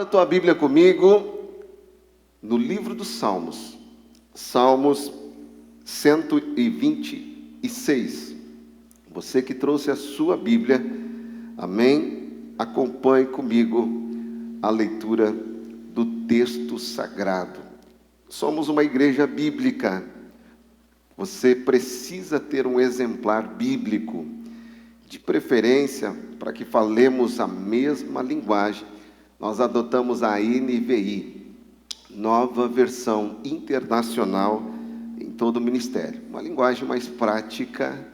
Abra tua Bíblia comigo no livro dos Salmos, Salmos 126. Você que trouxe a sua Bíblia, amém? Acompanhe comigo a leitura do texto sagrado. Somos uma igreja bíblica. Você precisa ter um exemplar bíblico, de preferência, para que falemos a mesma linguagem. Nós adotamos a NVI, Nova Versão Internacional, em todo o ministério. Uma linguagem mais prática,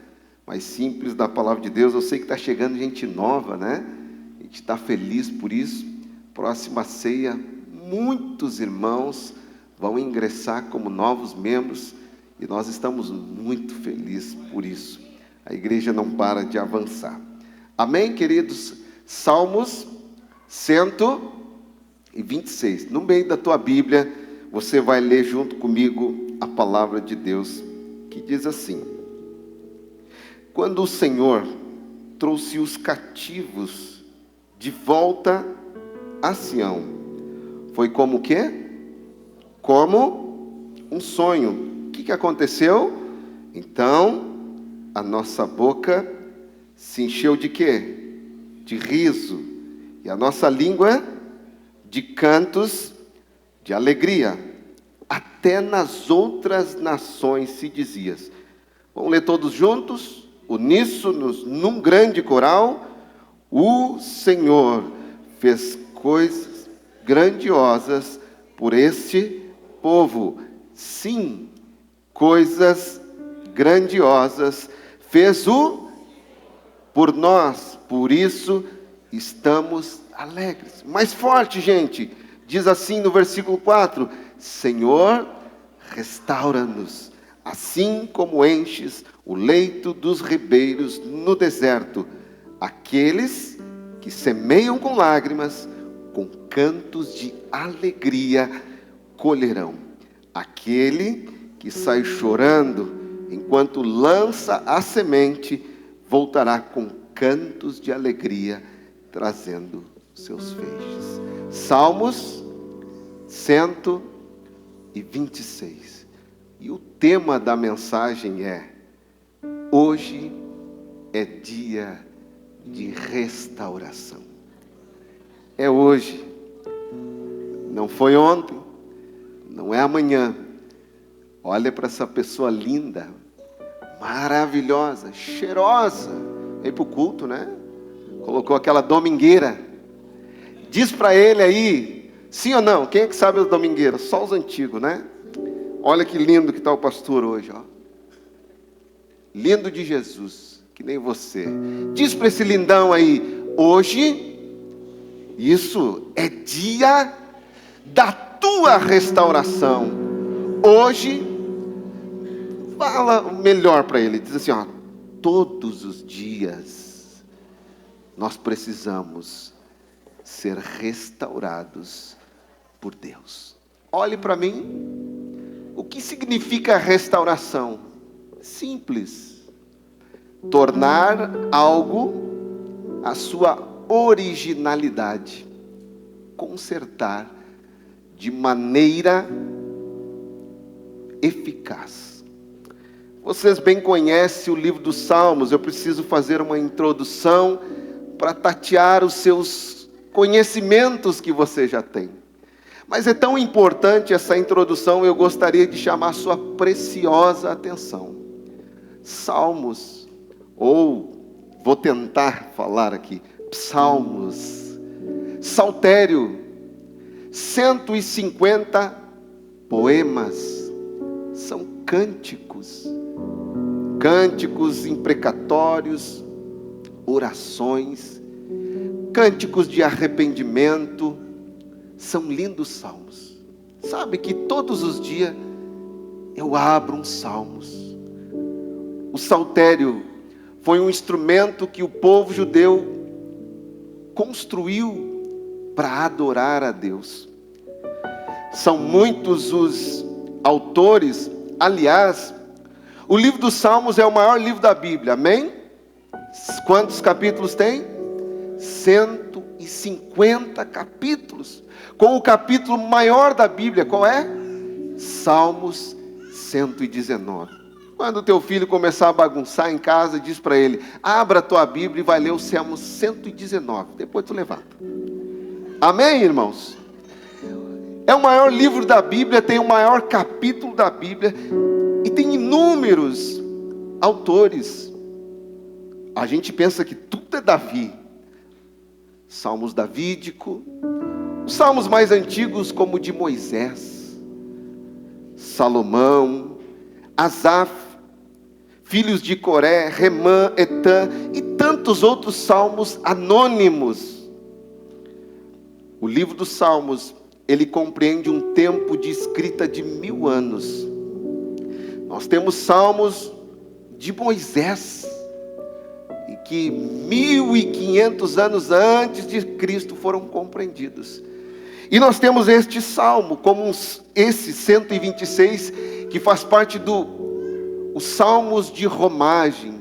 mais simples da palavra de Deus. Eu sei que está chegando gente nova, né? A gente está feliz por isso. Próxima ceia, muitos irmãos vão ingressar como novos membros e nós estamos muito felizes por isso. A igreja não para de avançar. Amém, queridos? Salmos 126. No meio da tua Bíblia, você vai ler junto comigo a palavra de Deus, que diz assim: quando o Senhor trouxe os cativos de volta a Sião, foi como o quê? Como um sonho. O que aconteceu? Então, a nossa boca se encheu de quê? De riso. E a nossa língua de cantos de alegria. Até nas outras nações se dizia. Vamos ler todos juntos, uníssonos, num grande coral. O Senhor fez coisas grandiosas por este povo. Sim, coisas grandiosas fez por nós, por isso estamos alegres. Mais forte, gente, diz assim no versículo 4: Senhor, restaura-nos, assim como enches o leito dos ribeiros no deserto. Aqueles que semeiam com lágrimas, com cantos de alegria colherão. Aquele que sai chorando enquanto lança a semente, voltará com cantos de alegria, trazendo seus feixes. Salmos 126. E o tema da mensagem é: hoje é dia de restauração. É hoje. Não foi ontem, não é amanhã. Olha para essa pessoa linda, maravilhosa, cheirosa. Veio para o culto, né? Colocou aquela domingueira. Diz para ele aí, sim ou não? Quem é que sabe as domingueiras? Só os antigos, né? Olha que lindo que está o pastor hoje, ó. Lindo de Jesus, que nem você. Diz para esse lindão aí, hoje, isso é dia da tua restauração. Hoje, fala melhor para ele, diz assim, ó: todos os dias nós precisamos ser restaurados por Deus. Olhe para mim, o que significa restauração? Simples: tornar algo a sua originalidade, consertar de maneira eficaz. Vocês bem conhecem o livro dos Salmos. Eu preciso fazer uma introdução para tatear os seus conhecimentos que você já tem. Mas é tão importante essa introdução, eu gostaria de chamar a sua preciosa atenção. Salmos, ou vou tentar falar aqui, psalmos, saltério, 150 poemas, são cânticos imprecatórios, orações, cânticos de arrependimento. São lindos salmos. Sabe que todos os dias eu abro uns salmos. O saltério foi um instrumento que o povo judeu construiu para adorar a Deus. São muitos os autores. Aliás, o livro dos Salmos é o maior livro da Bíblia, amém? Quantos capítulos tem? 150 capítulos. com o capítulo maior da Bíblia. Qual é? Salmos 119. Quando o teu filho começar a bagunçar em casa, diz para ele: abra a tua Bíblia e vai ler o Salmo 119. Depois tu levanta. Amém, irmãos? É o maior livro da Bíblia, tem o maior capítulo da Bíblia e tem inúmeros autores. A gente pensa que tudo é Davi. Salmos davídico, os salmos mais antigos como o de Moisés, Salomão, Asaf, filhos de Coré, Remã, Etã e tantos outros salmos anônimos. O livro dos Salmos, ele compreende um tempo de escrita de 1000 anos. Nós temos salmos de Moisés, que 1500 anos antes de Cristo foram compreendidos. E nós temos este salmo, como esse 126, que faz parte os salmos de romagem.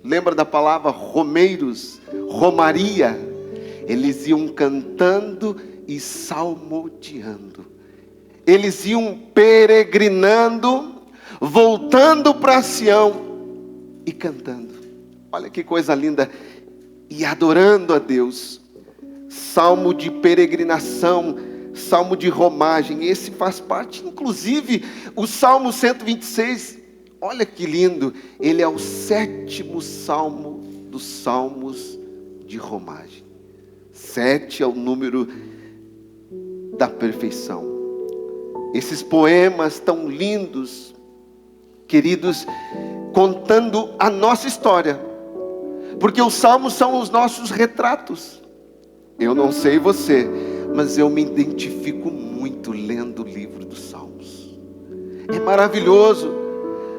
Lembra da palavra romeiros, romaria? Eles iam cantando e salmodiando. Eles iam peregrinando, voltando para Sião e cantando. Olha que coisa linda. E adorando a Deus. Salmo de peregrinação, salmo de romagem. Esse faz parte, inclusive, o Salmo 126. Olha que lindo. Ele é o 7º salmo dos salmos de romagem. 7 é o número da perfeição. Esses poemas tão lindos, queridos, contando a nossa história. Porque os salmos são os nossos retratos. Eu não sei você, mas eu me identifico muito lendo o livro dos Salmos. É maravilhoso.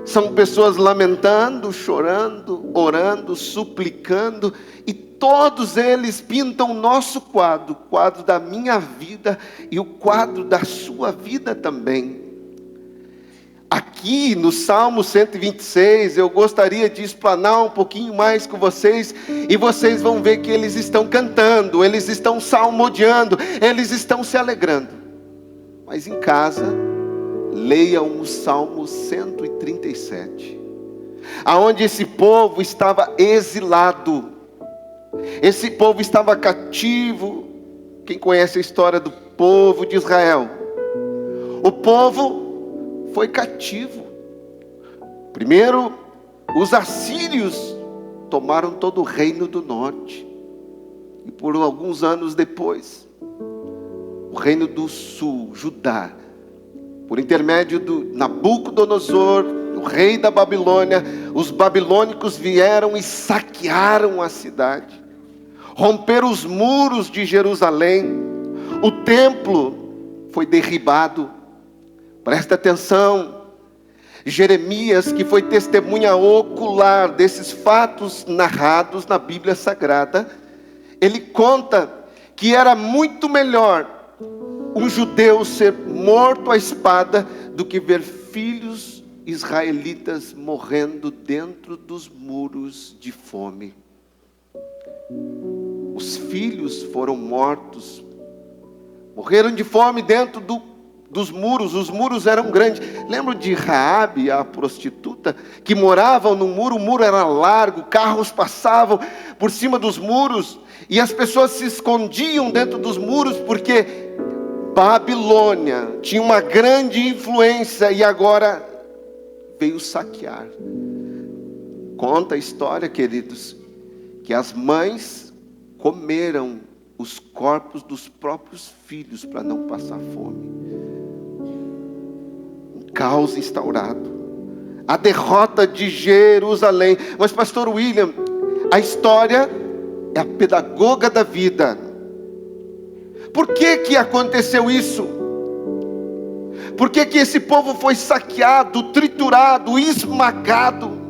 São pessoas lamentando, chorando, orando, suplicando, e todos eles pintam o nosso quadro, o quadro da minha vida e o quadro da sua vida também. Aqui no Salmo 126, eu gostaria de explanar um pouquinho mais com vocês, e vocês vão ver que eles estão cantando, eles estão salmodiando, eles estão se alegrando. Mas em casa, leiam o Salmo 137, aonde esse povo estava exilado, esse povo estava cativo. Quem conhece a história do povo de Israel? O povo foi cativo. Primeiro, os assírios tomaram todo o reino do norte. E por alguns anos depois, o reino do sul, Judá, por intermédio do Nabucodonosor, o rei da Babilônia, os babilônicos vieram e saquearam a cidade. Romperam os muros de Jerusalém. O templo foi derribado. Presta atenção, Jeremias, que foi testemunha ocular desses fatos narrados na Bíblia Sagrada, ele conta que era muito melhor um judeu ser morto à espada do que ver filhos israelitas morrendo dentro dos muros de fome. Os filhos foram mortos, morreram de fome dentro dos muros. Os muros eram grandes. Lembra de Raabe, a prostituta, que morava no muro? O muro era largo, carros passavam por cima dos muros, e as pessoas se escondiam dentro dos muros, porque Babilônia tinha uma grande influência, e agora veio saquear. Conta a história, queridos, que as mães comeram os corpos dos próprios filhos para não passar fome. Caos instaurado, a derrota de Jerusalém. Mas pastor William, a história é a pedagoga da vida. Por que aconteceu isso? Por que esse povo foi saqueado, triturado, esmagado?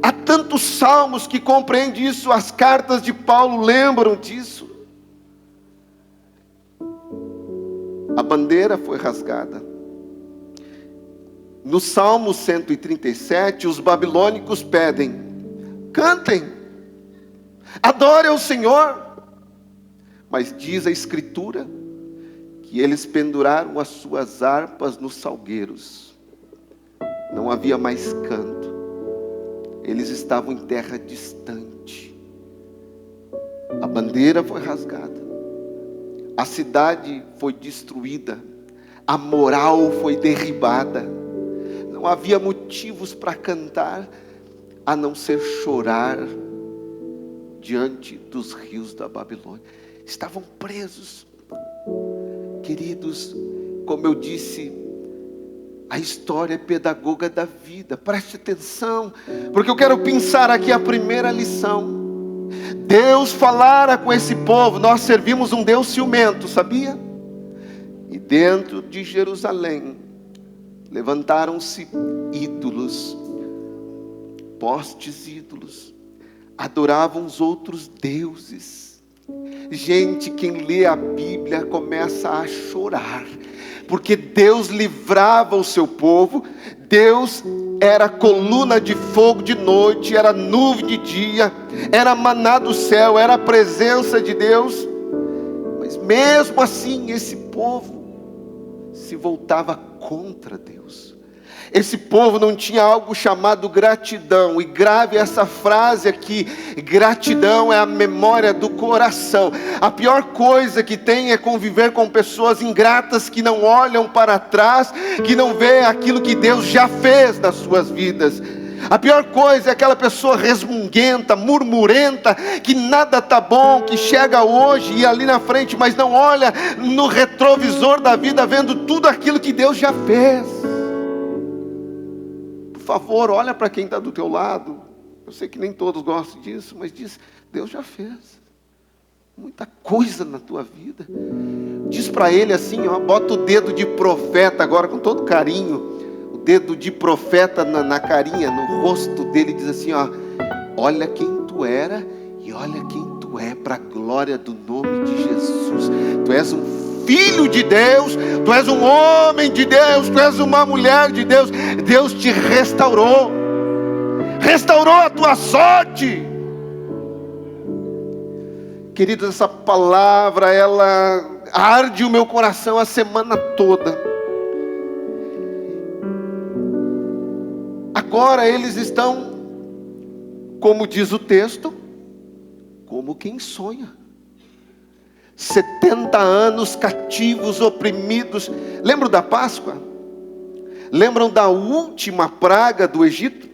Há tantos salmos que compreendem isso. As cartas de Paulo lembram disso. A bandeira foi rasgada. No Salmo 137, os babilônicos pedem: cantem, adorem ao Senhor. Mas diz a Escritura que E eles penduraram as suas harpas nos salgueiros. Não havia mais canto. Eles estavam em terra distante. A bandeira foi rasgada. A cidade foi destruída. A moral foi derribada. Não havia motivos para cantar, a não ser chorar diante dos rios da Babilônia. Estavam presos. Queridos, como eu disse, a história é pedagoga da vida. Preste atenção, porque eu quero pensar aqui a primeira lição. Deus falara com esse povo. Nós servimos um Deus ciumento, sabia? E dentro de Jerusalém levantaram-se ídolos, postes ídolos, adoravam os outros deuses. Gente, quem lê a Bíblia começa a chorar, porque Deus livrava o seu povo. Deus era coluna de fogo de noite, era nuvem de dia, era maná do céu, era a presença de Deus. Mas mesmo assim esse povo se voltava contra Deus. Esse povo não tinha algo chamado gratidão. E grave essa frase aqui: gratidão é a memória do coração. A pior coisa que tem é conviver com pessoas ingratas, que não olham para trás, que não vê aquilo que Deus já fez nas suas vidas. A pior coisa é aquela pessoa resmunguenta, murmurenta, que nada está bom, que chega hoje e ali na frente, mas não olha no retrovisor da vida, vendo tudo aquilo que Deus já fez. Por favor, olha para quem está do teu lado. Eu sei que nem todos gostam disso, mas diz: Deus já fez muita coisa na tua vida. Diz para ele assim, ó, bota o dedo de profeta agora com todo carinho. O dedo de profeta na carinha, no rosto dele, diz assim, ó: olha quem tu era e olha quem tu é, para a glória do nome de Jesus. Tu és um filho de Deus, tu és um homem de Deus, tu és uma mulher de Deus. Deus te restaurou, restaurou a tua sorte. Queridos, essa palavra, ela arde o meu coração a semana toda. Agora eles estão, como diz o texto, como quem sonha. 70 anos cativos, oprimidos. Lembram da Páscoa? Lembram da última praga do Egito?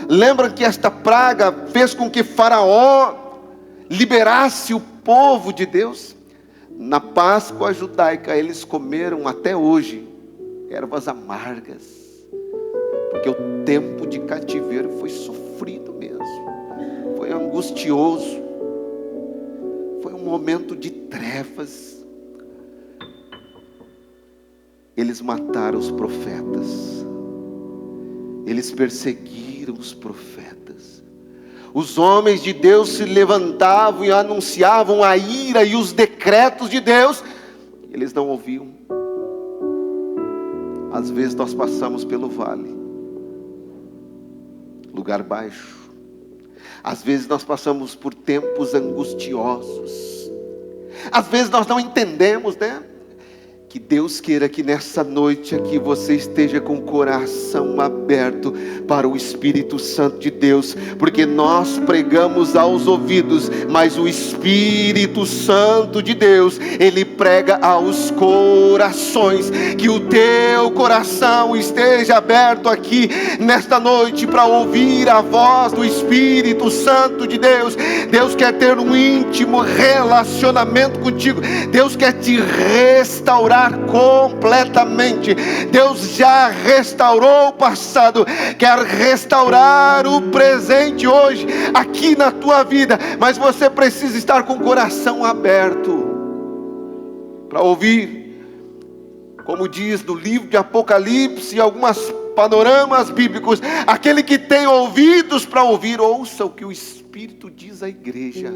Lembram que esta praga fez com que Faraó liberasse o povo de Deus? Na Páscoa judaica eles comeram até hoje ervas amargas, porque o tempo de cativeiro foi sofrido mesmo, foi angustioso, foi um momento de trevas. Eles mataram os profetas, eles perseguiram os profetas. Os homens de Deus se levantavam e anunciavam a ira e os decretos de Deus. Eles não ouviam. Às vezes nós passamos pelo vale, lugar baixo. Às vezes nós passamos por tempos angustiosos. Às vezes nós não entendemos, né? Que Deus queira que nessa noite aqui você esteja com o coração aberto para o Espírito Santo de Deus, porque nós pregamos aos ouvidos, mas o Espírito Santo de Deus, Ele prega aos corações. Que o teu coração esteja aberto aqui nesta noite para ouvir a voz do Espírito Santo de Deus. Deus quer ter um íntimo relacionamento contigo. Deus quer te restaurar completamente. Deus já restaurou o passado, quer restaurar o presente hoje, aqui na tua vida, mas você precisa estar com o coração aberto para ouvir, como diz no livro de Apocalipse, algumas panoramas bíblicos: aquele que tem ouvidos para ouvir, ouça o que o Espírito diz à igreja.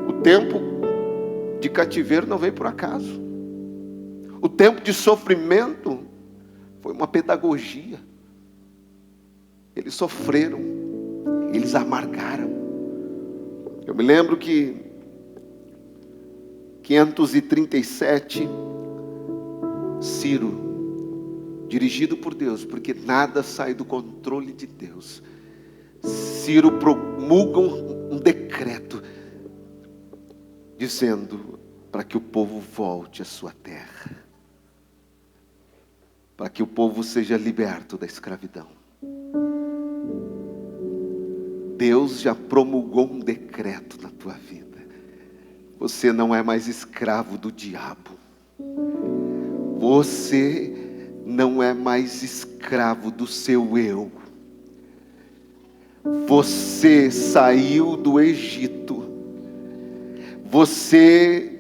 O tempo de cativeiro não veio por acaso. O tempo de sofrimento foi uma pedagogia. Eles sofreram, eles amargaram. Eu me lembro que 537, Ciro, dirigido por Deus, porque nada sai do controle de Deus. Ciro promulga um decreto dizendo para que o povo volte à sua terra, para que o povo seja liberto da escravidão. Deus já promulgou um decreto na tua vida. Você não é mais escravo do diabo. Você não é mais escravo do seu eu. Você saiu do Egito. Você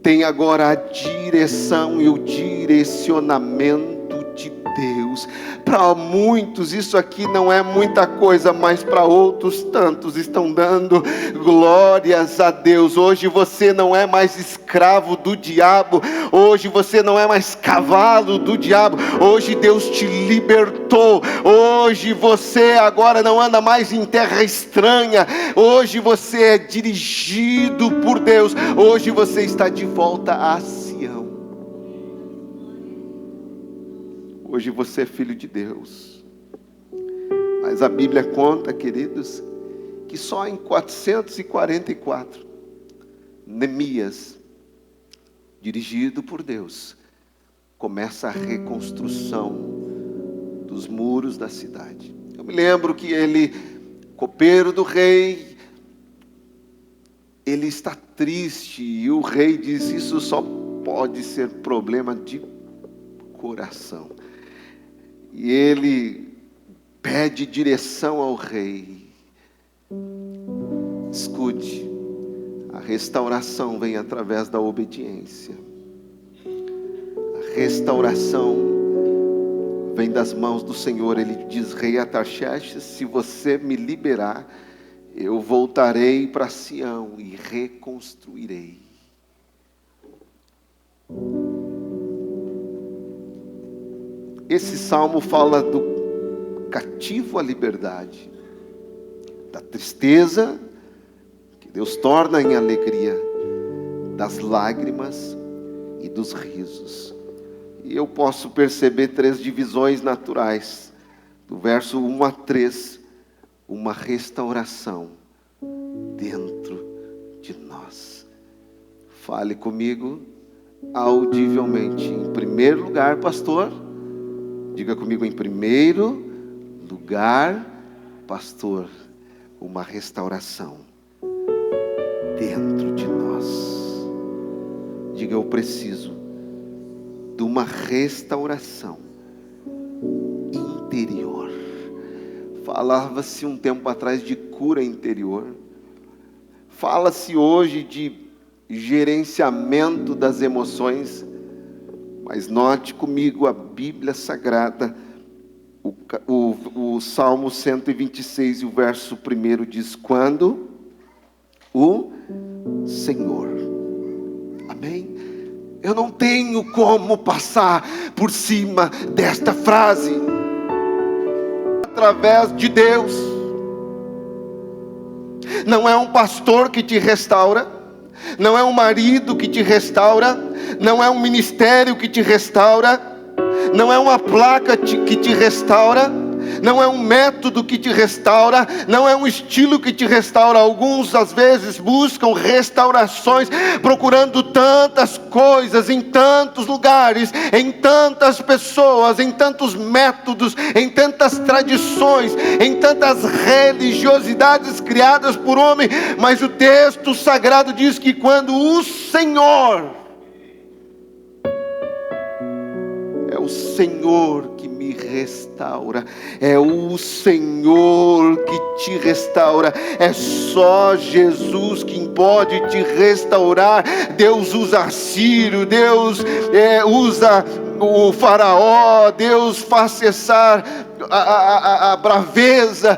tem agora a direção e o direcionamento de Deus. Para muitos isso aqui não é muita coisa, mas para outros tantos estão dando glórias a Deus. Hoje você não é mais escravo do diabo. Hoje você não é mais cavalo do diabo. Hoje Deus te libertou. Hoje você agora não anda mais em terra estranha. Hoje você é dirigido por Deus. Hoje você está de volta a Sião. Hoje você é filho de Deus. Mas a Bíblia conta, queridos, que só em 444, Neemias, dirigido por Deus, começa a reconstrução dos muros da cidade. Eu me lembro que ele, copeiro do rei, ele está triste, e o rei diz: isso só pode ser problema de coração. E ele pede direção ao rei. Escute, a restauração vem através da obediência. A restauração vem das mãos do Senhor. Ele diz: rei Artaxerxes, se você me liberar, eu voltarei para Sião e reconstruirei. Esse salmo fala do cativo à liberdade, da tristeza que Deus torna em alegria, das lágrimas e dos risos. E eu posso perceber 3 divisões naturais, do verso 1 a 3, uma restauração dentro de nós. Fale comigo audivelmente. Em primeiro lugar, pastor, diga comigo: em primeiro lugar, pastor, uma restauração dentro de nós. Diga: eu preciso de uma restauração interior. Falava-se um tempo atrás de cura interior. Fala-se hoje de gerenciamento das emoções. Mas note comigo a Bíblia Sagrada, o Salmo 126 e o verso 1 diz: quando o Senhor. Amém? Eu não tenho como passar por cima desta frase. Através de Deus. Não é um pastor que te restaura, não é um marido que te restaura, não é um ministério que te restaura, não é uma placa que te restaura, não é um método que te restaura, não é um estilo que te restaura. Alguns às vezes buscam restaurações, procurando tantas coisas, em tantos lugares, em tantas pessoas, em tantos métodos, em tantas tradições, em tantas religiosidades criadas por homem. Mas o texto sagrado diz que quando o Senhor, é o Senhor que me restaura, é o Senhor que te restaura, é só Jesus quem pode te restaurar. Deus usa Ciro, Deus usa o faraó, Deus faz cessar a braveza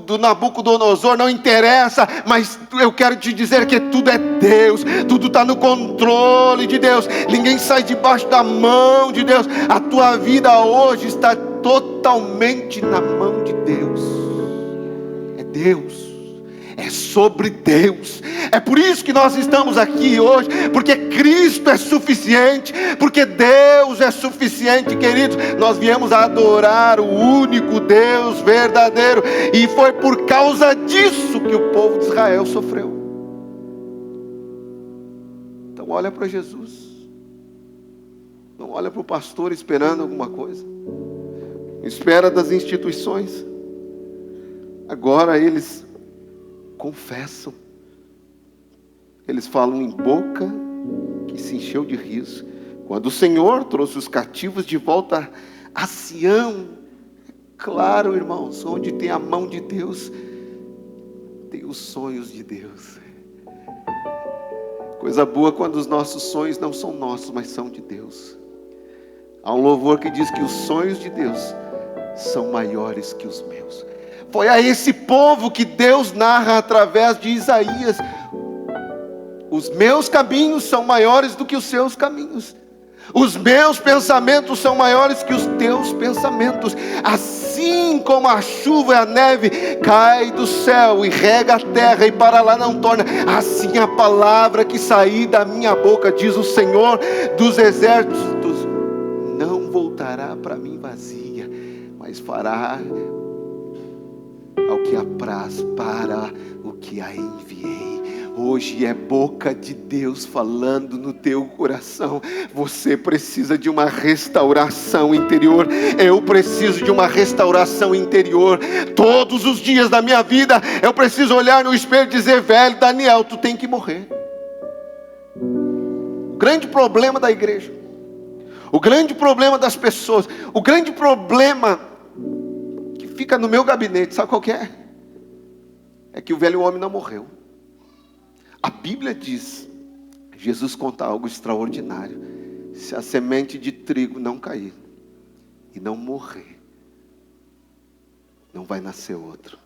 do Nabucodonosor, não interessa, mas eu quero te dizer que tudo é Deus, tudo está no controle de Deus, ninguém sai debaixo da mão de Deus. A tua vida hoje está totalmente na mão de Deus. É Deus, é sobre Deus. É por isso que nós estamos aqui hoje, porque Cristo é suficiente, porque Deus é suficiente, queridos. Nós viemos a adorar o único Deus verdadeiro, e foi por causa disso que o povo de Israel sofreu. Então olha para Jesus, não olha para o pastor esperando alguma coisa, espera das instituições. Agora eles confessam, eles falam em boca que se encheu de riso. Quando o Senhor trouxe os cativos de volta a Sião, claro, irmãos, onde tem a mão de Deus, tem os sonhos de Deus. Coisa boa quando os nossos sonhos não são nossos, mas são de Deus. Há um louvor que diz que os sonhos de Deus são maiores que os meus. Foi a esse povo que Deus narra através de Isaías: os meus caminhos são maiores do que os seus caminhos, os meus pensamentos são maiores que os teus pensamentos. Assim como a chuva e a neve cai do céu e rega a terra e para lá não torna, assim a palavra que sair da minha boca, diz o Senhor dos exércitos, não voltará para mim vazia, mas fará ao que apraz para o que a enviei. Hoje é boca de Deus falando no teu coração. Você precisa de uma restauração interior. Eu preciso de uma restauração interior. Todos os dias da minha vida eu preciso olhar no espelho e dizer: velho Daniel, tu tem que morrer. O grande problema da igreja, o grande problema das pessoas, o grande problema que fica no meu gabinete, sabe qual que é? É que o velho homem não morreu. A Bíblia diz, Jesus conta algo extraordinário: se a semente de trigo não cair e não morrer, não vai nascer outro.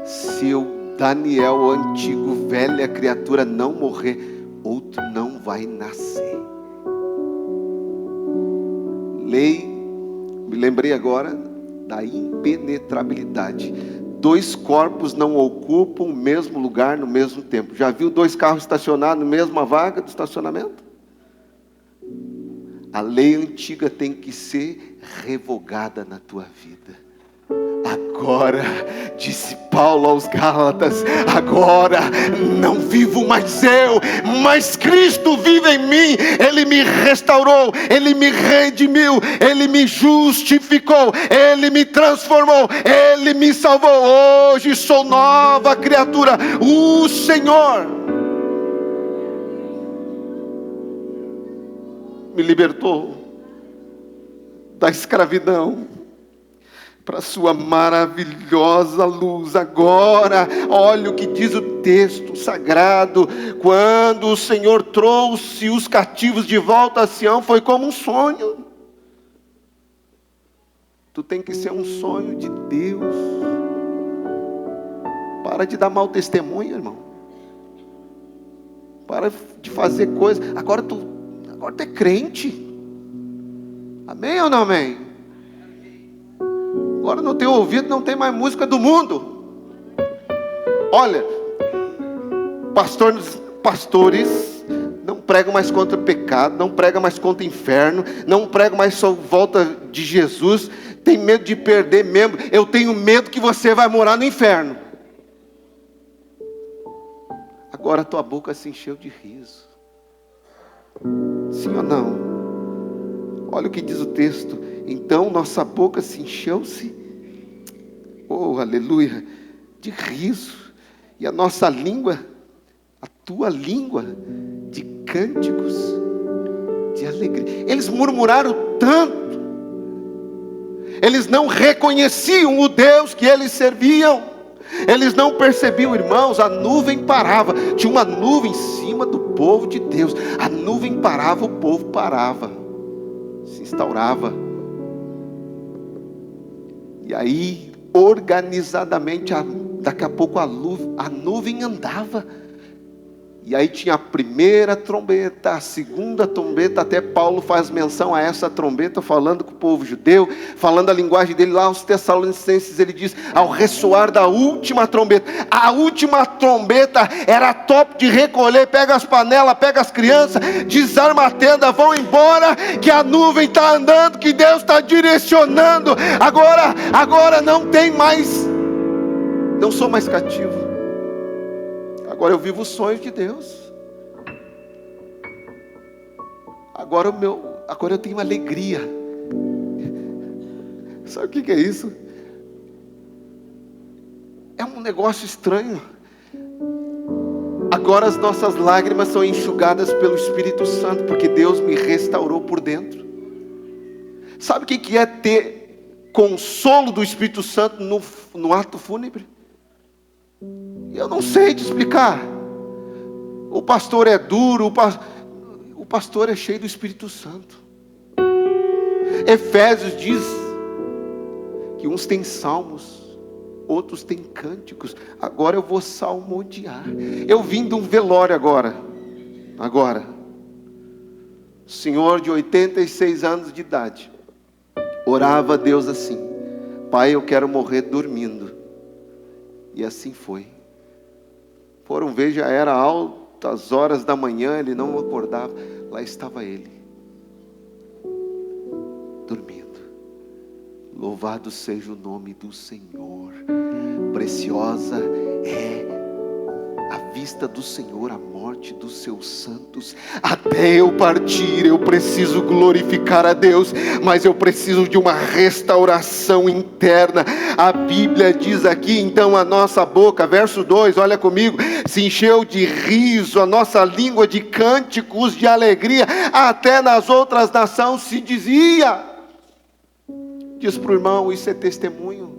Se o Daniel, o antigo, velha criatura, não morrer, outro não vai nascer. Lei, me lembrei agora da impenetrabilidade. Dois corpos não ocupam o mesmo lugar no mesmo tempo. Já viu dois carros estacionados na mesma vaga do estacionamento? A lei antiga tem que ser revogada na tua vida. Agora, disse Paulo aos Gálatas, agora não vivo mais eu, mas Cristo vive em mim. Ele me restaurou, Ele me redimiu, Ele me justificou, Ele me transformou, Ele me salvou. Hoje sou nova criatura. O Senhor me libertou da escravidão para a sua maravilhosa luz. Agora, olha o que diz o texto sagrado: quando o Senhor trouxe os cativos de volta a Sião, foi como um sonho. Tu tem que ser um sonho de Deus. Para de dar mau testemunho, irmão. Para de fazer coisas. Agora tu é crente. Amém ou não amém? Agora no teu ouvido não tem mais música do mundo. Olha, pastores não pregam mais contra o pecado, não pregam mais contra o inferno, não pregam mais só volta de Jesus. Tem medo de perder membro. Eu tenho medo que você vai morar no inferno. Agora tua boca se encheu de riso. Sim ou não? Olha o que diz o texto: então nossa boca se encheu-se, oh aleluia, de riso, e a nossa língua, a tua língua, de cânticos, de alegria. Eles murmuraram tanto, eles não reconheciam o Deus que eles serviam, eles não percebiam, irmãos. A nuvem parava, tinha uma nuvem em cima do povo de Deus, a nuvem parava, o povo parava, se instaurava. E aí, organizadamente, daqui a pouco a nuvem andava. E aí tinha a primeira trombeta, a segunda trombeta, até Paulo faz menção a essa trombeta, falando com o povo judeu, falando a linguagem dele lá aos Tessalonicenses, ele diz, ao ressoar da última trombeta. A última trombeta era top de recolher, pega as panelas, pega as crianças, desarma a tenda, vão embora, que a nuvem está andando, que Deus está direcionando. Agora não tem mais, não sou mais cativo. Agora eu vivo os sonhos de Deus. Agora eu tenho alegria. Sabe o que é isso? É um negócio estranho. Agora as nossas lágrimas são enxugadas pelo Espírito Santo, porque Deus me restaurou por dentro. Sabe o que é ter consolo do Espírito Santo no ato fúnebre? Eu não sei te explicar. O pastor é duro, o pastor é cheio do Espírito Santo. Efésios diz que uns têm salmos, outros têm cânticos. Agora eu vou salmodiar. Eu vim de um velório agora. Senhor de 86 anos de idade orava a Deus assim: Pai, eu quero morrer dormindo. E assim foi. Foram ver, já era altas horas da manhã, ele não acordava. Lá estava ele, dormindo. Louvado seja o nome do Senhor. Preciosa é à vista do Senhor a morte dos seus santos. Até eu partir, eu preciso glorificar a Deus, mas eu preciso de uma restauração interna. A Bíblia diz aqui, então a nossa boca, verso 2, olha comigo, se encheu de riso, a nossa língua de cânticos de alegria, até nas outras nações se dizia. Diz para o irmão, isso é testemunho.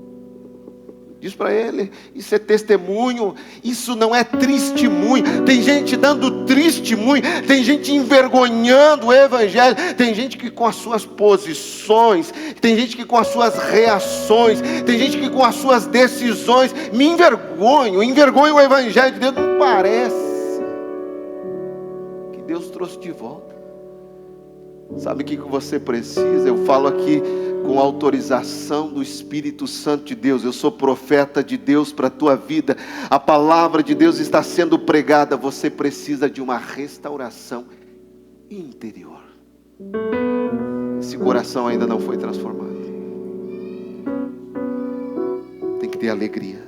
Diz para ele, isso é testemunho, isso não é testemunho. Tem gente dando testemunho, tem gente envergonhando o Evangelho, tem gente que com as suas posições, tem gente que com as suas reações, tem gente que com as suas decisões me envergonha o Evangelho de Deus. Não parece que Deus trouxe de volta. Sabe o que você precisa? Eu falo aqui com autorização do Espírito Santo de Deus. Eu sou profeta de Deus para a tua vida. A palavra de Deus está sendo pregada. Você precisa de uma restauração interior. Esse coração ainda não foi transformado. Tem que ter alegria.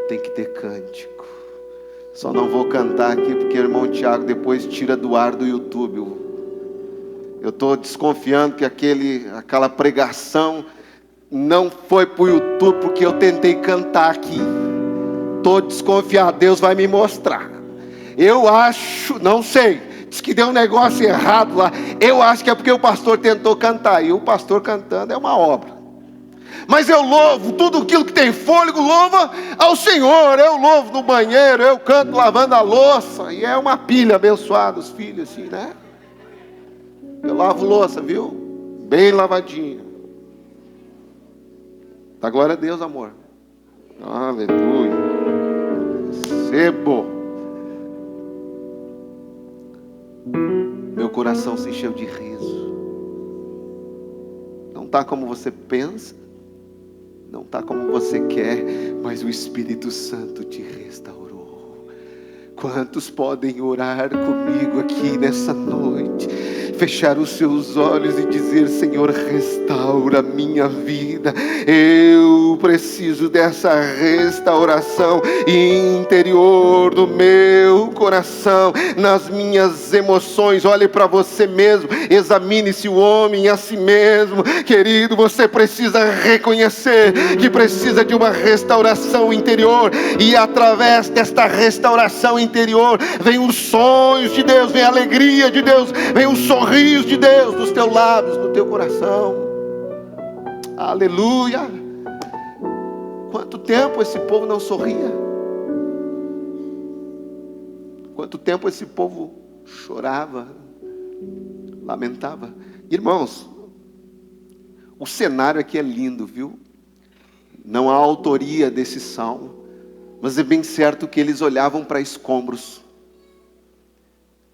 Tem que ter cântico. Só não vou cantar aqui porque o irmão Tiago depois tira do ar do YouTube. Eu estou desconfiando que aquela pregação não foi para o YouTube, porque eu tentei cantar aqui. Estou desconfiado, Deus vai me mostrar. Eu acho, não sei, diz que deu um negócio errado lá. Eu acho que é porque o pastor tentou cantar, e o pastor cantando é uma obra. Mas eu louvo, tudo aquilo que tem fôlego, louva ao Senhor. Eu louvo no banheiro, eu canto lavando a louça, e é uma pilha abençoada, os filhos assim, né? Eu lavo louça, viu? Bem lavadinho. Dá glória a Deus, amor. Aleluia. Recebo. Meu coração se encheu de riso. Não está como você pensa, não está como você quer, mas o Espírito Santo te restaurou. Quantos podem orar comigo aqui nessa noite? Fechar os seus olhos e dizer: Senhor, restaura a minha vida. Eu preciso dessa restauração interior do meu coração, nas minhas emoções. Olhe para você mesmo, examine-se o homem a si mesmo. Querido, você precisa reconhecer que precisa de uma restauração interior, e através desta restauração interior vem os sonhos de Deus, vem a alegria de Deus, vem o sorriso de Deus nos teus lábios, no teu coração. Aleluia. Quanto tempo esse povo não sorria? Quanto tempo esse povo chorava, lamentava? Irmãos, o cenário aqui é lindo, viu? Não há autoria desse salmo, Mas é bem certo que eles olhavam para escombros.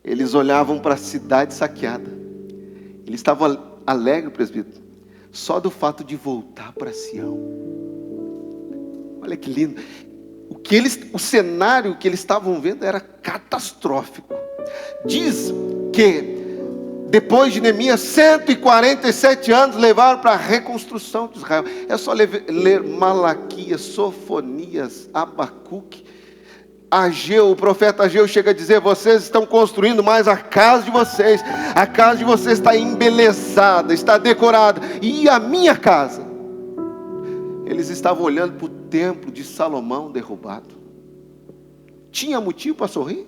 Eles olhavam para a cidade saqueada. Eles estavam alegres, presbítero, só do fato de voltar para Sião. Olha que lindo. O cenário que eles estavam vendo era catastrófico. Diz que depois de Neemias, 147 anos levaram para a reconstrução de Israel. É só ler Malaquias, Sofonias, Abacuque, Ageu. O profeta Ageu chega a dizer: vocês estão construindo mais a casa de vocês. A casa de vocês está embelezada, está decorada. E a minha casa? Eles estavam olhando para o templo de Salomão derrubado. Tinha motivo para sorrir?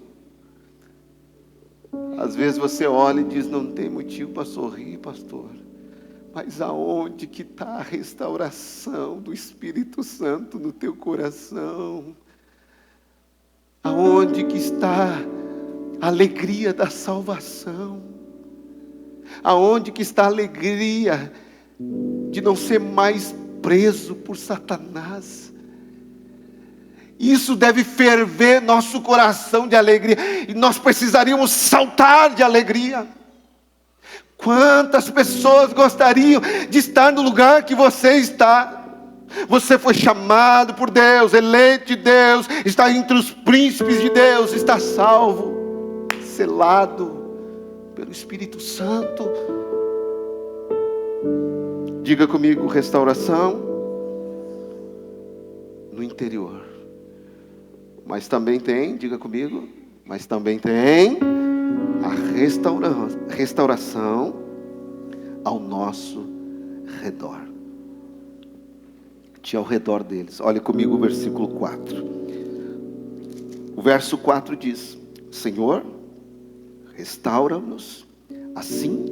Às vezes você olha e diz: não tem motivo para sorrir, pastor. Mas aonde que está a restauração do Espírito Santo no teu coração? Aonde que está a alegria da salvação? Aonde que está a alegria de não ser mais preso por Satanás? Isso deve ferver nosso coração de alegria, e nós precisaríamos saltar de alegria. Quantas pessoas gostariam de estar no lugar que você está? Você foi chamado por Deus, eleito de Deus, está entre os príncipes de Deus, está salvo, selado pelo Espírito Santo. Diga comigo: restauração no interior. Mas também tem, diga comigo, mas também tem a restauração ao nosso redor. Ao redor deles. Olha comigo o versículo 4. O verso 4 diz: Senhor, restaura-nos, assim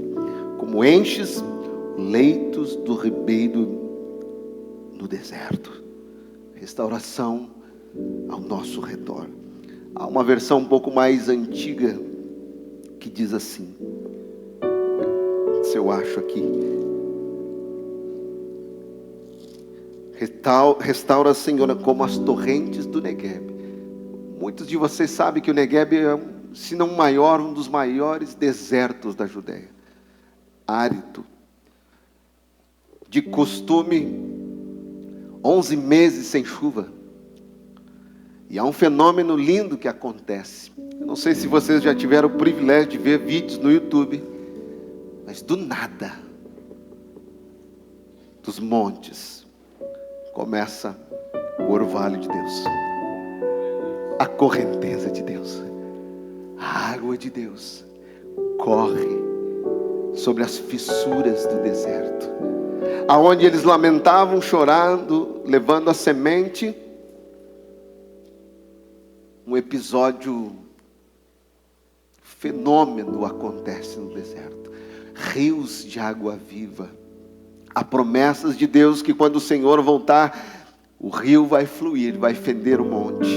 como enches leitos do ribeiro no deserto. Restauração ao nosso redor. Há uma versão um pouco mais antiga que diz assim, se eu acho aqui: restaura, Senhor, como as torrentes do Negueb. Muitos de vocês sabem que o Negueb é, se não maior, um dos maiores desertos da Judeia. Árido. De costume, 11 meses sem chuva. E há um fenômeno lindo que acontece. Eu não sei se vocês já tiveram o privilégio de ver vídeos no YouTube, mas do nada, dos montes, começa o orvalho de Deus, a correnteza de Deus, a água de Deus corre sobre as fissuras do deserto, aonde eles lamentavam, chorando, levando a semente. Um episódio fenômeno acontece no deserto. Rios de água viva. Há promessas de Deus que quando o Senhor voltar, o rio vai fluir, vai fender o monte.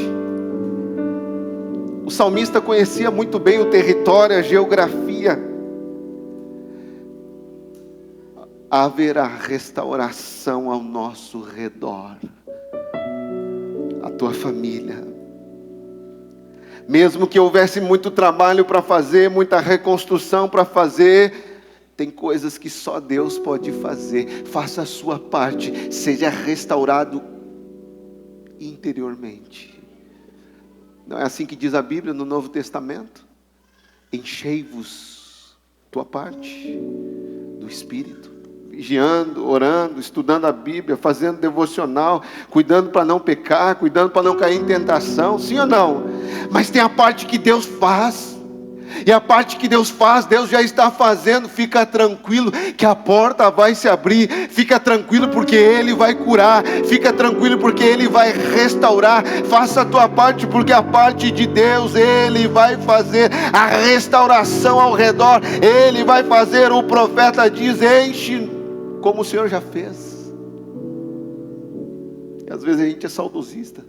O salmista conhecia muito bem o território, a geografia. Haverá restauração ao nosso redor. A tua família. Mesmo que houvesse muito trabalho para fazer, muita reconstrução para fazer, tem coisas que só Deus pode fazer. Faça a sua parte, seja restaurado interiormente. Não é assim que diz a Bíblia no Novo Testamento? Enchei-vos tua parte do Espírito. Vigiando, orando, estudando a Bíblia, fazendo devocional, cuidando para não pecar, cuidando para não cair em tentação, sim ou não? Mas tem a parte que Deus faz, e a parte que Deus faz, Deus já está fazendo. Fica tranquilo que a porta vai se abrir, fica tranquilo porque Ele vai curar, fica tranquilo porque Ele vai restaurar. Faça a tua parte, porque a parte de Deus, Ele vai fazer a restauração ao redor, Ele vai fazer. O profeta diz: enche como o Senhor já fez. E às vezes a gente é saudosista,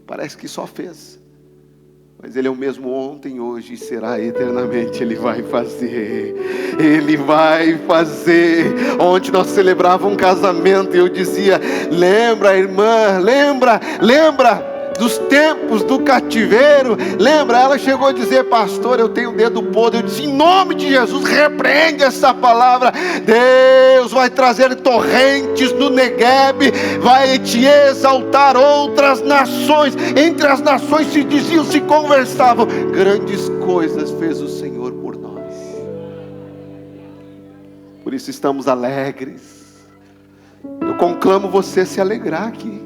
parece que só fez, mas Ele é o mesmo ontem, hoje e será eternamente. Ele vai fazer, Ele vai fazer. Ontem nós celebrávamos um casamento e eu dizia: lembra, irmã, lembra, dos tempos do cativeiro. Lembra, ela chegou a dizer: pastor, eu tenho o dedo podre. Eu disse: em nome de Jesus, repreende essa palavra. Deus vai trazer torrentes do Negueb, vai te exaltar. Outras nações, entre as nações se diziam, se conversavam: grandes coisas fez o Senhor por nós. Por isso estamos alegres. Eu conclamo você a se alegrar aqui.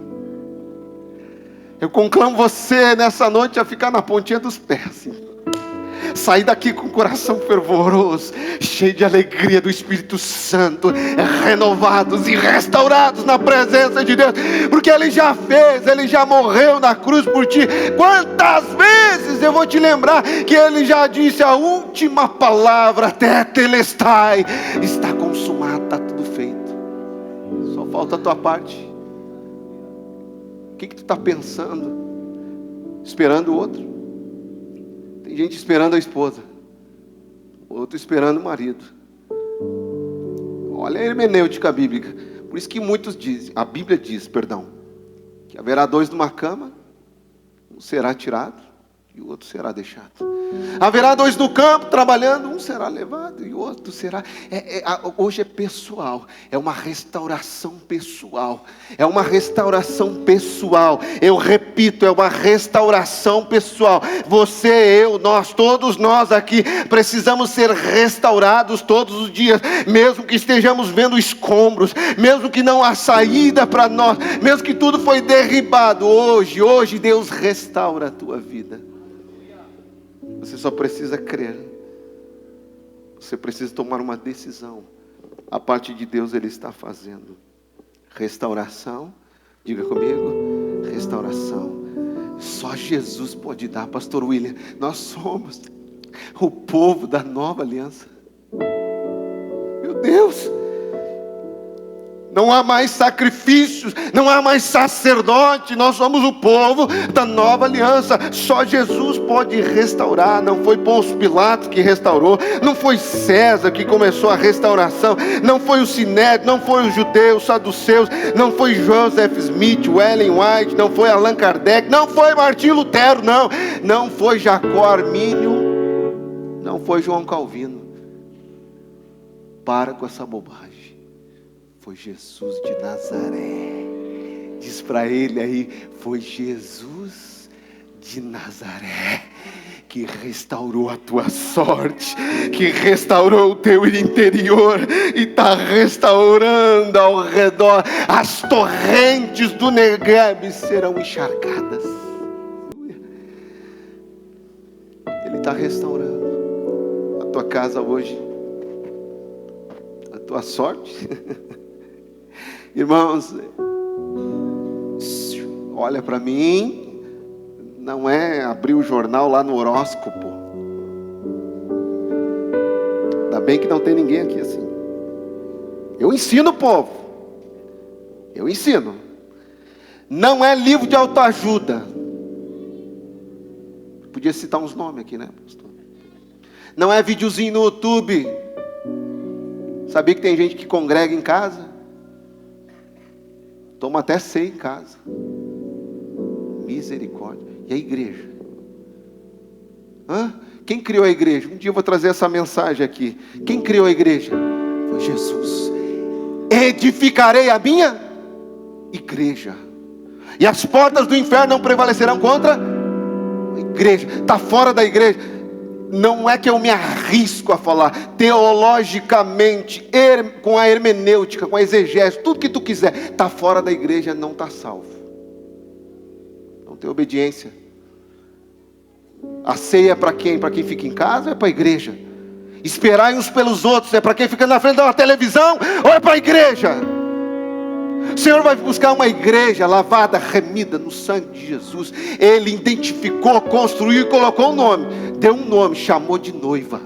Eu conclamo você nessa noite a ficar na pontinha dos pés. Sair daqui com o coração fervoroso, cheio de alegria do Espírito Santo, renovados e restaurados na presença de Deus, porque Ele já fez, Ele já morreu na cruz por ti. Quantas vezes eu vou te lembrar que Ele já disse a última palavra: tetelestai, está consumado, está tudo feito, só falta a tua parte. O que tu está pensando? Esperando o outro? Tem gente esperando a esposa, outro esperando o marido. Olha a hermenêutica bíblica. Por isso que muitos dizem, a Bíblia diz, que haverá dois numa cama, um será tirado e o outro será deixado. Haverá dois no campo trabalhando, um será levado e o outro será... Hoje é pessoal, é uma restauração pessoal. É uma restauração pessoal. Eu repito, é uma restauração pessoal. Você, eu, nós, todos nós aqui precisamos ser restaurados todos os dias. Mesmo que estejamos vendo escombros, mesmo que não há saída para nós, mesmo que tudo foi derribado, hoje Deus restaura a tua vida. Você só precisa crer. Você precisa tomar uma decisão. A parte de Deus Ele está fazendo restauração. Diga comigo: restauração. Só Jesus pode dar. Pastor William, nós somos o povo da nova aliança. Meu Deus, não há mais sacrifícios, não há mais sacerdote, nós somos o povo da nova aliança. Só Jesus pode restaurar. Não foi Pôncio Pilatos que restaurou, não foi César que começou a restauração, não foi o Sinédrio, não foi os judeus, os saduceus, não foi Joseph Smith, Ellen White, não foi Allan Kardec, não foi Martim Lutero, não foi Jacó Armínio, não foi João Calvino. Para com essa bobagem. Foi Jesus de Nazaré. Diz para ele aí: foi Jesus de Nazaré que restaurou a tua sorte, que restaurou o teu interior e está restaurando ao redor. As torrentes do Negueb serão encharcadas. Ele está restaurando a tua casa hoje, a tua sorte. Irmãos, olha para mim, não é abrir o jornal lá no horóscopo. Ainda bem que não tem ninguém aqui assim. Eu ensino o povo. Eu ensino. Não é livro de autoajuda. Podia citar uns nomes aqui, né, pastor? Não é videozinho no YouTube. Sabia que tem gente que congrega em casa? Toma até ceia em casa. Misericórdia. E a igreja? Quem criou a igreja? Um dia eu vou trazer essa mensagem aqui. Quem criou a igreja? Foi Jesus. Edificarei a minha igreja, e as portas do inferno não prevalecerão contra a igreja. Está fora da igreja. Não é que eu me arrisco a falar teologicamente, com a hermenêutica, com a exegese, tudo que tu quiser. Está fora da igreja, não está salvo. Não tem obediência. A ceia é para quem? Para quem fica em casa ou é para a igreja? Esperar uns pelos outros é para quem fica na frente da televisão ou é para a igreja? O Senhor vai buscar uma igreja lavada, remida no sangue de Jesus. Ele identificou, construiu e colocou um nome. Deu um nome, chamou de noiva.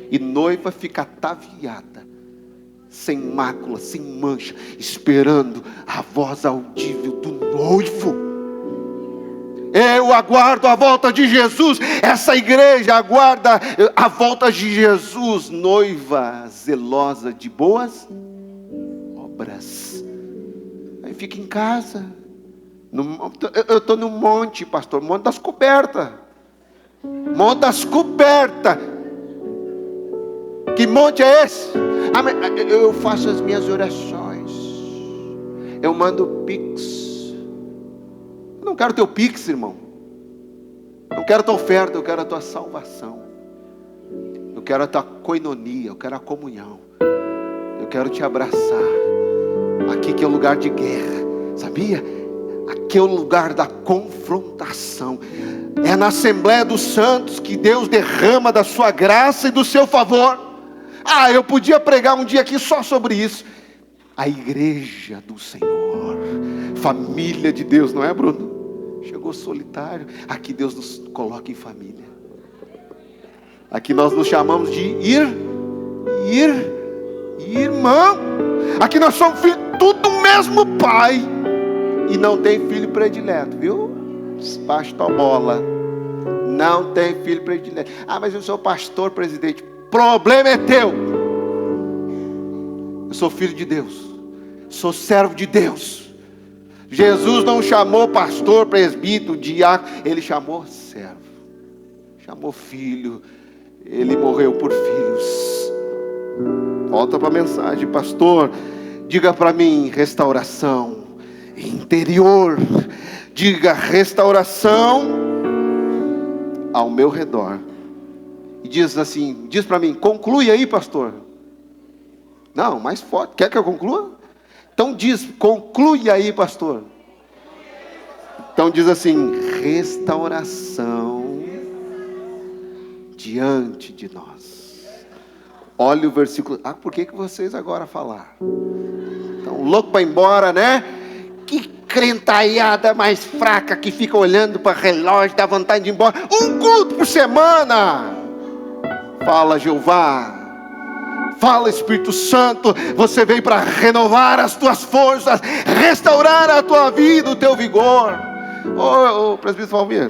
E noiva fica ataviada, sem mácula, sem mancha, esperando a voz audível do noivo. Eu aguardo a volta de Jesus. Essa igreja aguarda a volta de Jesus. Noiva zelosa de boas obras. Aí fica em casa, Eu estou no monte, pastor, Monte das Cobertas. Monte das Cobertas. Que monte é esse? Eu faço as minhas orações. Eu mando Pix. Eu não quero teu Pix, irmão. Não quero a tua oferta, eu quero a tua salvação. Eu quero a tua coinonia, eu quero a comunhão. Eu quero te abraçar. Aqui que é o lugar de guerra, sabia? Aqui é o lugar da confrontação. É na Assembleia dos Santos que Deus derrama da sua graça e do seu favor. Eu podia pregar um dia aqui só sobre isso. A igreja do Senhor, família de Deus, não é, Bruno? Chegou solitário. Aqui Deus nos coloca em família. Aqui nós nos chamamos de irmão. Aqui nós somos filhos tudo do mesmo pai. E não tem filho predileto, viu? Pastor bola. Não tem filho predileto. Mas eu sou pastor, presidente. Problema é teu. Eu sou filho de Deus. Sou servo de Deus. Jesus não chamou pastor, presbítero, diácono. Ele chamou servo. Chamou filho. Ele morreu por filhos. Volta para a mensagem, pastor. Diga para mim, restauração interior. Diga restauração ao meu redor. E diz assim, diz para mim, conclui aí, pastor. Não, mais forte. Quer que eu conclua? Então diz, conclui aí, pastor. Então diz assim, restauração diante de nós. Olha o versículo. Por que vocês agora falaram? Então, louco para ir embora, né? Que crentaiada mais fraca que fica olhando para o relógio, dá vontade de ir embora. Um culto por semana. Fala, Jeová. Fala, Espírito Santo. Você veio para renovar as tuas forças, restaurar a tua vida, o teu vigor. Ô presbítero Valmir,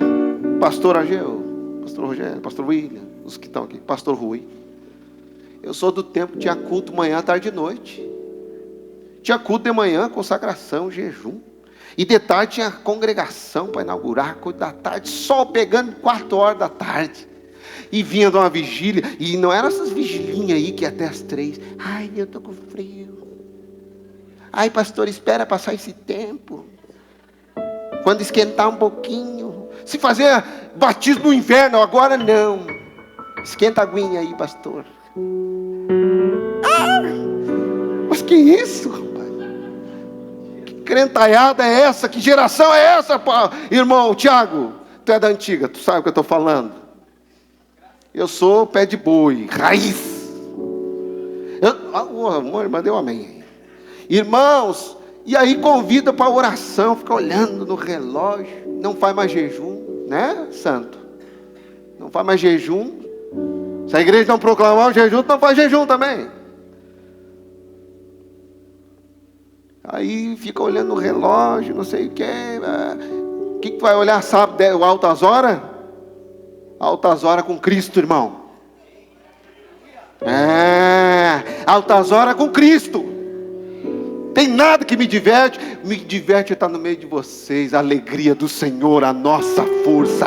pastor Ageu, pastor Rogério, pastor William, os que estão aqui, pastor Rui. Eu sou do tempo que tinha culto manhã, tarde e noite. Tinha culto de manhã, consagração, jejum. E de tarde tinha congregação para inaugurar, culto da tarde, sol pegando 4 horas da tarde. E vinha de uma vigília, e não eram essas vigilinhas aí que até as 3. Ai, eu estou com frio. Ai, pastor, espera passar esse tempo. Quando esquentar um pouquinho. Se fazer batismo no inverno, agora não. Esquenta a aguinha aí, pastor. Mas que isso, rapaz? Que crentaiada é essa? Que geração é essa, irmão Tiago? Tu é da antiga, tu sabe o que eu estou falando. Eu sou pé de boi, raiz. O amor, mandei um amém. Irmãos, e aí convida para a oração, fica olhando no relógio, não faz mais jejum, né, santo? Não faz mais jejum. Se a igreja não proclamar o jejum, não faz jejum também. Aí fica olhando no relógio, não sei o que. O que tu vai olhar sábado, altas horas? Altas horas com Cristo, irmão. Altas horas com Cristo. Tem nada que me diverte. Me diverte estar no meio de vocês. A alegria do Senhor, a nossa força.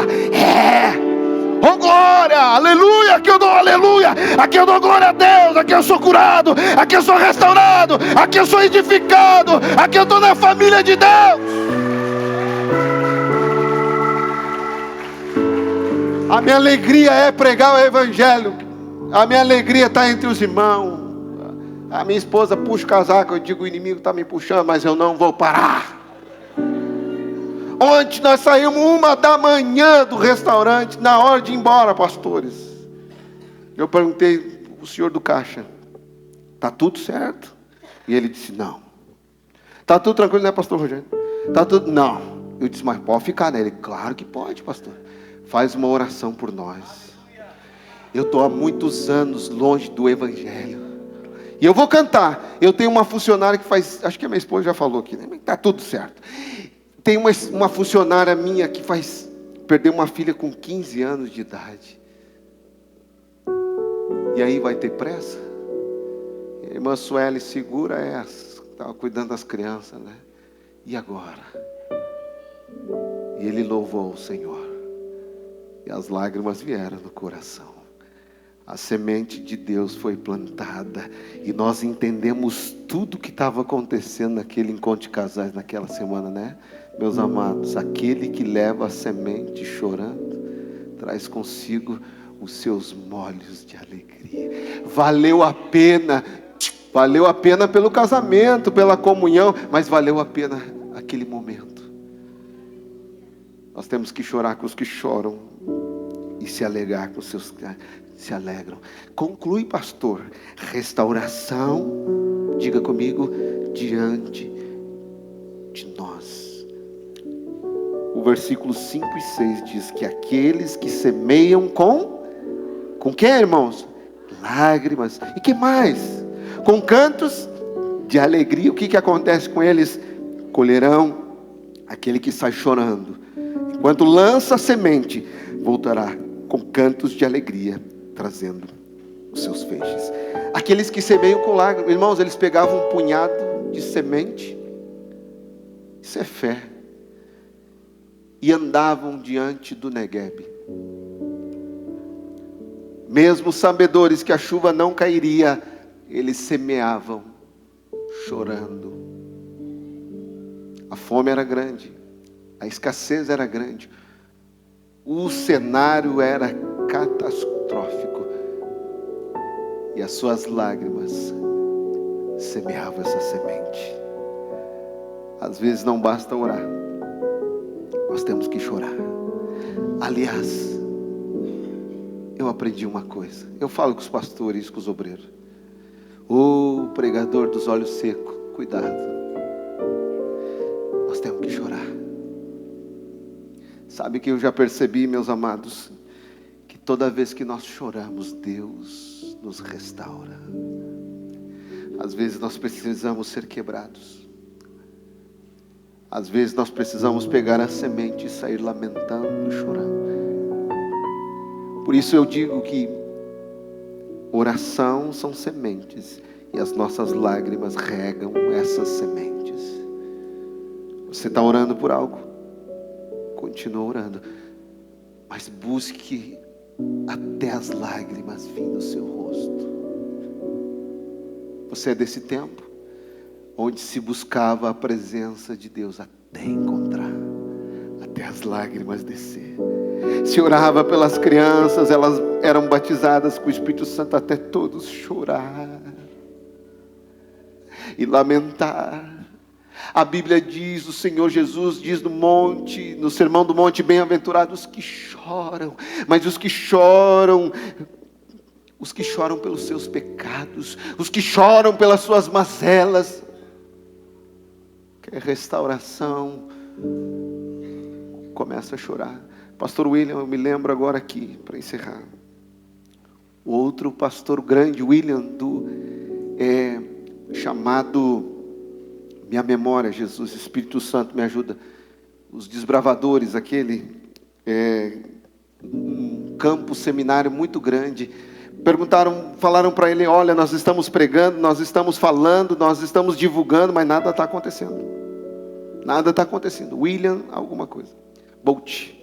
Oh glória, aleluia, aqui eu dou aleluia, aqui eu dou glória a Deus, aqui eu sou curado, aqui eu sou restaurado, aqui eu sou edificado, aqui eu estou na família de Deus. A minha alegria é pregar o Evangelho, a minha alegria está entre os irmãos. A minha esposa puxa o casaco, eu digo, o inimigo está me puxando, mas eu não vou parar. Ontem nós saímos 1h do restaurante, na hora de ir embora, pastores. Eu perguntei ao senhor do caixa, está tudo certo? E ele disse, não. Está tudo tranquilo, né, pastor Rogério? Está tudo, não. Eu disse, mas pode ficar, né? Ele, claro que pode, pastor. Faz uma oração por nós. Eu estou há muitos anos longe do Evangelho. E eu vou cantar. Eu tenho uma funcionária que faz, acho que a minha esposa já falou aqui, né? Está tudo certo. Tem uma funcionária minha que perdeu uma filha com 15 anos de idade. E aí vai ter pressa? A irmã Sueli segura essa, estava cuidando das crianças, né? E agora? E ele louvou o Senhor. E as lágrimas vieram no coração. A semente de Deus foi plantada. E nós entendemos tudo o que estava acontecendo naquele encontro de casais naquela semana, né? Meus amados, aquele que leva a semente chorando, traz consigo os seus molhos de alegria. Valeu a pena pelo casamento, pela comunhão, mas valeu a pena aquele momento. Nós temos que chorar com os que choram e se alegrar com os seus que se alegram. Conclui, pastor, restauração, diga comigo, diante de nós. O versículo 5 e 6 diz que aqueles que semeiam com quem, irmãos? Lágrimas. E que mais? Com cantos de alegria. O que acontece com eles? Colherão aquele que sai chorando. Enquanto lança a semente, voltará com cantos de alegria, trazendo os seus feixes. Aqueles que semeiam com lágrimas, irmãos, eles pegavam um punhado de semente, isso é fé, e andavam diante do Neguebe. Mesmo sabedores que a chuva não cairia, eles semeavam, chorando. A fome era grande, a escassez era grande, o cenário era catastrófico, e as suas lágrimas semeavam essa semente. Às vezes não basta orar, nós temos que chorar. Aliás, eu aprendi uma coisa, eu falo com os pastores, com os obreiros: ô pregador dos olhos secos, cuidado, nós temos que chorar. Sabe que eu já percebi, meus amados, que toda vez que nós choramos, Deus nos restaura. Às vezes nós precisamos ser quebrados. Às vezes nós precisamos pegar a semente e sair lamentando, chorando. Por isso eu digo que oração são sementes, e as nossas lágrimas regam essas sementes. Você está orando por algo? Continua orando, mas busque até as lágrimas vindo do seu rosto. Você é desse tempo onde se buscava a presença de Deus até encontrar, até as lágrimas descer. Se orava pelas crianças, elas eram batizadas com o Espírito Santo até todos chorar e lamentar. A Bíblia diz, o Senhor Jesus diz no Sermão do Monte: bem-aventurados os que choram. Mas os que choram pelos seus pecados, os que choram pelas suas mazelas, quer restauração, começa a chorar. Pastor William, eu me lembro agora aqui, para encerrar, o outro pastor grande, William, chamado, minha memória, Jesus, Espírito Santo me ajuda, os desbravadores, um campo seminário muito grande, falaram para ele: olha, nós estamos pregando, nós estamos falando, nós estamos divulgando, mas nada está acontecendo. Nada está acontecendo. William, alguma coisa. Bolt.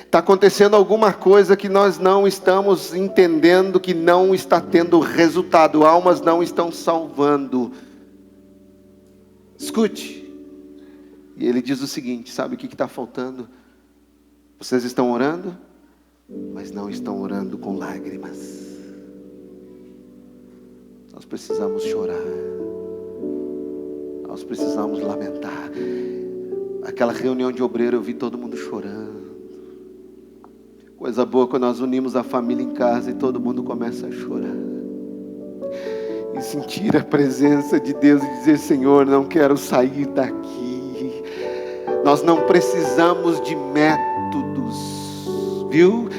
Está acontecendo alguma coisa que nós não estamos entendendo, que não está tendo resultado. Almas não estão salvando. Escute. E ele diz o seguinte: sabe o que está faltando? Vocês estão orando, mas não estão orando com lágrimas. Nós precisamos chorar. Nós precisamos lamentar. Aquela reunião de obreiro, eu vi todo mundo chorando. Coisa boa quando nós unimos a família em casa e todo mundo começa a chorar. E sentir a presença de Deus e dizer: Senhor, não quero sair daqui. Nós não precisamos de métodos, viu?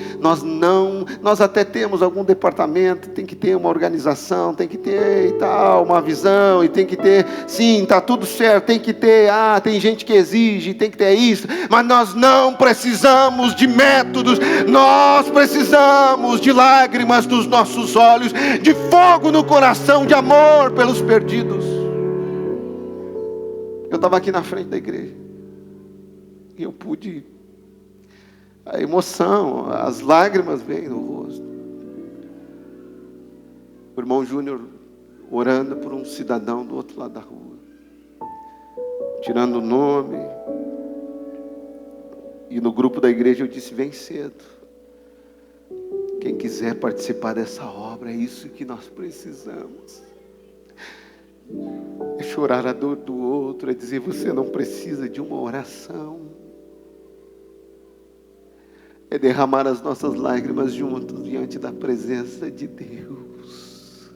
Nós até temos algum departamento, tem que ter uma organização, tem que ter e tal, uma visão, e tem que ter, sim, está tudo certo, tem que ter, tem gente que exige, tem que ter isso, mas nós não precisamos de métodos, nós precisamos de lágrimas dos nossos olhos, de fogo no coração, de amor pelos perdidos. Eu estava aqui na frente da igreja, e eu pude a emoção, as lágrimas vêm no rosto. O irmão Júnior orando por um cidadão do outro lado da rua, tirando o nome. E no grupo da igreja eu disse: vem cedo. Quem quiser participar dessa obra, é isso que nós precisamos. É chorar a dor do outro, é dizer: você não precisa de uma oração. É derramar as nossas lágrimas juntos diante da presença de Deus.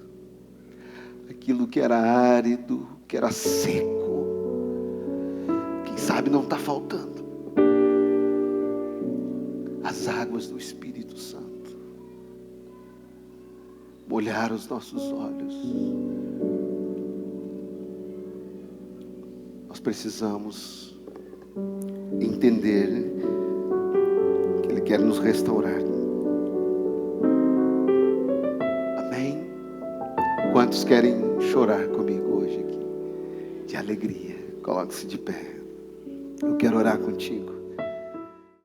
Aquilo que era árido, que era seco, quem sabe não está faltando. As águas do Espírito Santo molhar os nossos olhos. Nós precisamos entender que Ele quer nos restaurar. Amém? Quantos querem chorar comigo hoje aqui? De alegria. Coloque-se de pé. Eu quero orar contigo.